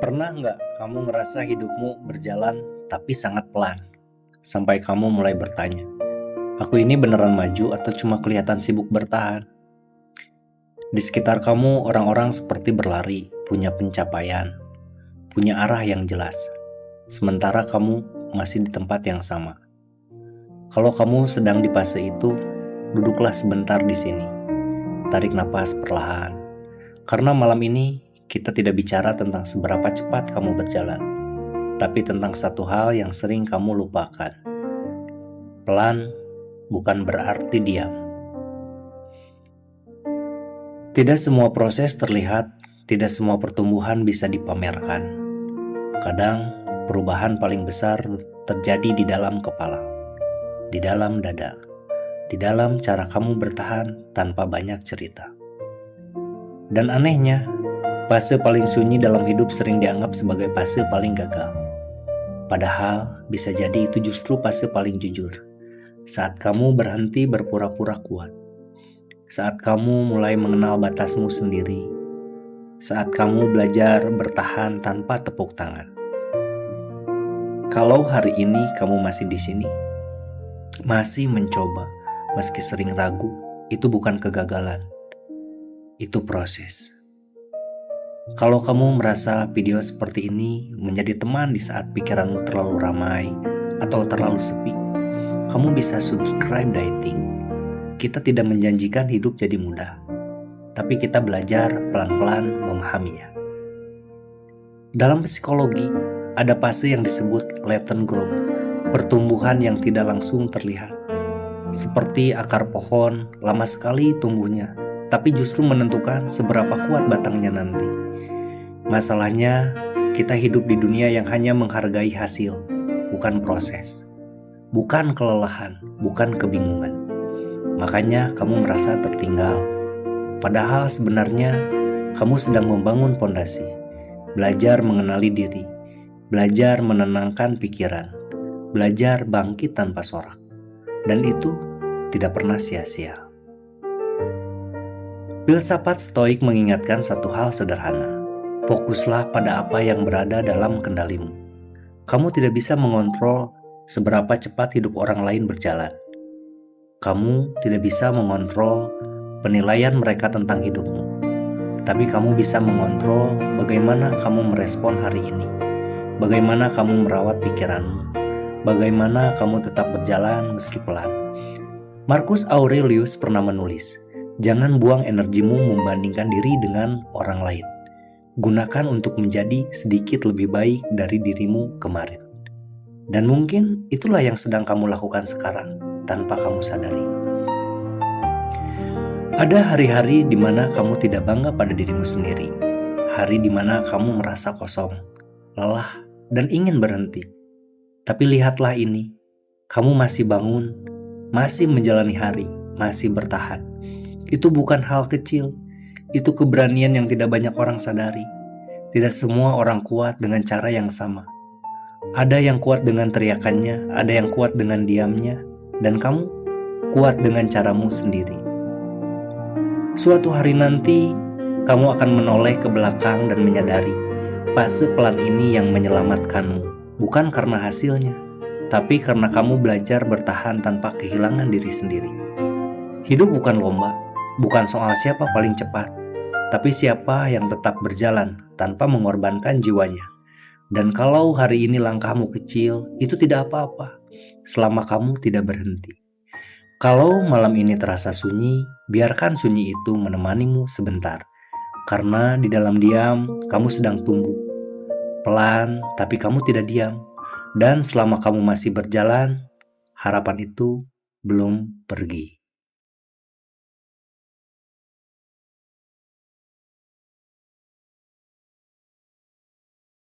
Pernah nggak kamu ngerasa hidupmu berjalan tapi sangat pelan? Sampai kamu mulai bertanya, aku ini beneran maju atau cuma kelihatan sibuk bertahan? Di sekitar kamu orang-orang seperti berlari, punya pencapaian, punya arah yang jelas. Sementara kamu masih di tempat yang sama. Kalau kamu sedang di fase itu, duduklah sebentar di sini. Tarik napas perlahan. Karena malam ini kita tidak bicara tentang seberapa cepat kamu berjalan, tapi tentang satu hal yang sering kamu lupakan. Pelan bukan berarti diam. Tidak semua proses terlihat, tidak semua pertumbuhan bisa dipamerkan. Kadang perubahan paling besar terjadi di dalam kepala, di dalam dada, di dalam cara kamu bertahan tanpa banyak cerita. Dan anehnya, fase paling sunyi dalam hidup sering dianggap sebagai fase paling gagal. Padahal bisa jadi itu justru fase paling jujur. Saat kamu berhenti berpura-pura kuat. Saat kamu mulai mengenal batasmu sendiri. Saat kamu belajar bertahan tanpa tepuk tangan. Kalau hari ini kamu masih di sini, masih mencoba, meski sering ragu, itu bukan kegagalan. Itu proses. Kalau kamu merasa video seperti ini menjadi teman di saat pikiranmu terlalu ramai atau terlalu sepi, kamu bisa subscribe Dieting. Kita tidak menjanjikan hidup jadi mudah, tapi kita belajar pelan-pelan memahaminya. Dalam psikologi, ada fase yang disebut latent growth, pertumbuhan yang tidak langsung terlihat. Seperti akar pohon, lama sekali tumbuhnya, tapi justru menentukan seberapa kuat batangnya nanti. Masalahnya, kita hidup di dunia yang hanya menghargai hasil, bukan proses. Bukan kelelahan, bukan kebingungan. Makanya kamu merasa tertinggal. Padahal sebenarnya kamu sedang membangun fondasi. Belajar mengenali diri. Belajar menenangkan pikiran. Belajar bangkit tanpa sorak. Dan itu tidak pernah sia-sia. Filsafat Stoik mengingatkan satu hal sederhana. Fokuslah pada apa yang berada dalam kendalimu. Kamu tidak bisa mengontrol seberapa cepat hidup orang lain berjalan. Kamu tidak bisa mengontrol penilaian mereka tentang hidupmu. Tapi kamu bisa mengontrol bagaimana kamu merespon hari ini. Bagaimana kamu merawat pikiranmu. Bagaimana kamu tetap berjalan meski pelan. Marcus Aurelius pernah menulis, jangan buang energimu membandingkan diri dengan orang lain. Gunakan untuk menjadi sedikit lebih baik dari dirimu kemarin. Dan mungkin itulah yang sedang kamu lakukan sekarang, tanpa kamu sadari. Ada hari-hari di mana kamu tidak bangga pada dirimu sendiri. Hari di mana kamu merasa kosong, lelah, dan ingin berhenti. Tapi lihatlah ini, kamu masih bangun, masih menjalani hari, masih bertahan. Itu bukan hal kecil. Itu keberanian yang tidak banyak orang sadari. Tidak semua orang kuat dengan cara yang sama. Ada yang kuat dengan teriakannya, ada yang kuat dengan diamnya, dan kamu kuat dengan caramu sendiri. Suatu hari nanti, kamu akan menoleh ke belakang dan menyadari fase pelan ini yang menyelamatkanmu, bukan karena hasilnya, tapi karena kamu belajar bertahan tanpa kehilangan diri sendiri. Hidup bukan lomba, bukan soal siapa paling cepat, tapi siapa yang tetap berjalan tanpa mengorbankan jiwanya. Dan kalau hari ini langkahmu kecil, itu tidak apa-apa, selama kamu tidak berhenti. Kalau malam ini terasa sunyi, biarkan sunyi itu menemanimu sebentar. Karena di dalam diam, kamu sedang tumbuh. Pelan, tapi kamu tidak diam. Dan selama kamu masih berjalan, harapan itu belum pergi.